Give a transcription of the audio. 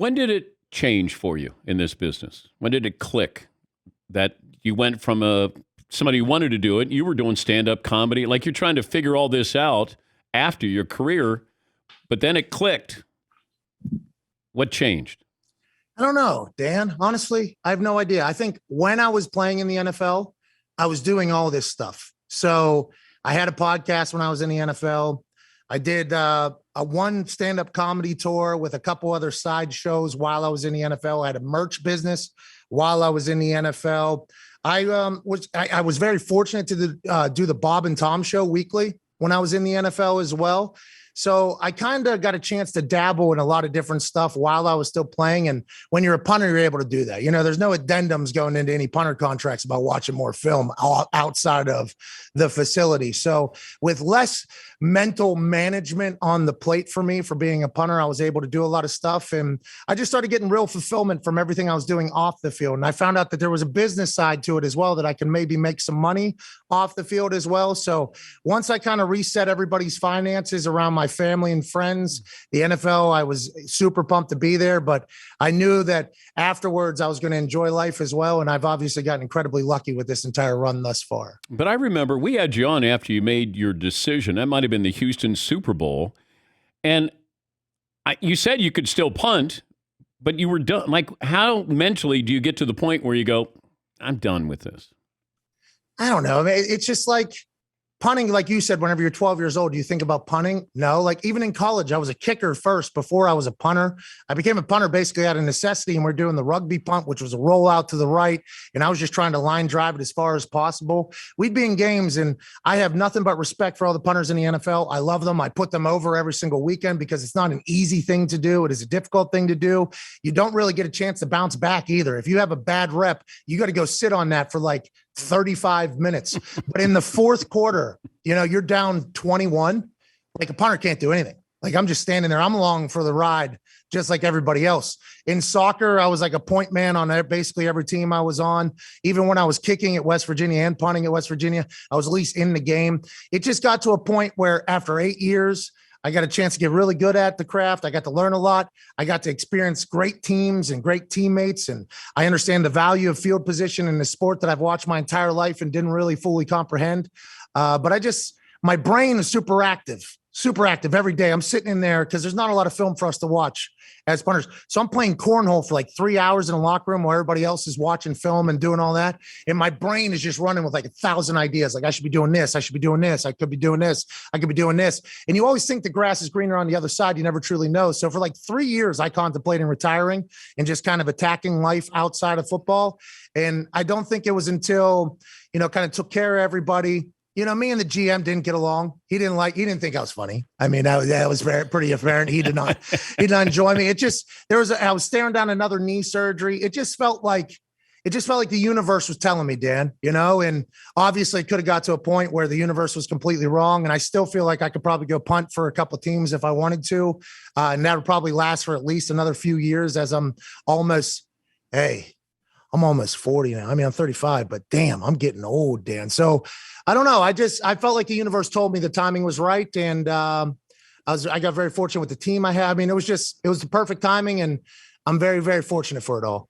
When did it change for you in this business? When did it click that you went from somebody who wanted to do it, you were doing stand-up comedy, like you're trying to figure all this out after your career, but then it clicked. What changed? I don't know, Dan. Honestly, I have no idea. I think when I was playing in the NFL, I was doing all this stuff. So I had a podcast when I was in the NFL. I did a one stand-up comedy tour with a couple other side shows while I was in the NFL. I had a merch business while I was in the NFL. I was very fortunate to do the Bob and Tom show weekly when I was in the NFL as well. So I kind of got a chance to dabble in a lot of different stuff while I was still playing. And when you're a punter, you're able to do that. You know, there's no addendums going into any punter contracts about watching more film outside of the facility. So with less mental management on the plate for me for being a punter, I was able to do a lot of stuff. And I just started getting real fulfillment from everything I was doing off the field. And I found out that there was a business side to it as well, that I can maybe make some money off the field as well. So once I kind of reset everybody's finances around my family and friends, the NFL, I was super pumped to be there, but I knew that afterwards I was going to enjoy life as well. And I've obviously gotten incredibly lucky with this entire run thus far. But I remember we had you on after you made your decision. That might have been the Houston Super Bowl. And you said you could still punt, but you were done. Like, how mentally do you get to the point where you go, I'm done with this? I don't know. I mean, it's just like punting, like you said, whenever you're 12 years old, do you think about punting? No, like even in college, I was a kicker first before I was a punter. I became a punter basically out of necessity, and we're doing the rugby punt, which was a roll out to the right. And I was just trying to line drive it as far as possible. We'd be in games, and I have nothing but respect for all the punters in the NFL. I love them. I put them over every single weekend because it's not an easy thing to do. It is a difficult thing to do. You don't really get a chance to bounce back either. If you have a bad rep, you got to go sit on that for like 35 minutes. But in the fourth quarter, you know, you're down 21. Like a punter can't do anything. Like I'm just standing there. I'm along for the ride, just like everybody else. In soccer, I was like a point man on basically every team I was on. Even when I was kicking at West Virginia and punting at West Virginia, I was at least in the game. It just got to a point where after 8 years, I got a chance to get really good at the craft. I got to learn a lot. I got to experience great teams and great teammates. And I understand the value of field position in the sport that I've watched my entire life and didn't really fully comprehend. But my brain is super active every day. I'm sitting in there because there's not a lot of film for us to watch as punters. So I'm playing cornhole for like 3 hours in a locker room while everybody else is watching film and doing all that. And my brain is just running with like 1,000 ideas. Like I should be doing this. I should be doing this. I could be doing this. I could be doing this. And you always think the grass is greener on the other side. You never truly know. So for like 3 years, I contemplated retiring and just kind of attacking life outside of football. And I don't think it was until, kind of took care of everybody. Me and the GM didn't get along. He didn't think I was funny. I mean, that was pretty apparent. He did not enjoy me. I was staring down another knee surgery. It just felt like the universe was telling me, Dan, and obviously it could have got to a point where the universe was completely wrong. And I still feel like I could probably go punt for a couple of teams if I wanted to. And that would probably last for at least another few years as I'm almost 40 now. I mean, I'm 35, but damn, I'm getting old, Dan. So I don't know. I felt like the universe told me the timing was right. And I got very fortunate with the team I had. I mean, it was the perfect timing, and I'm very, very fortunate for it all.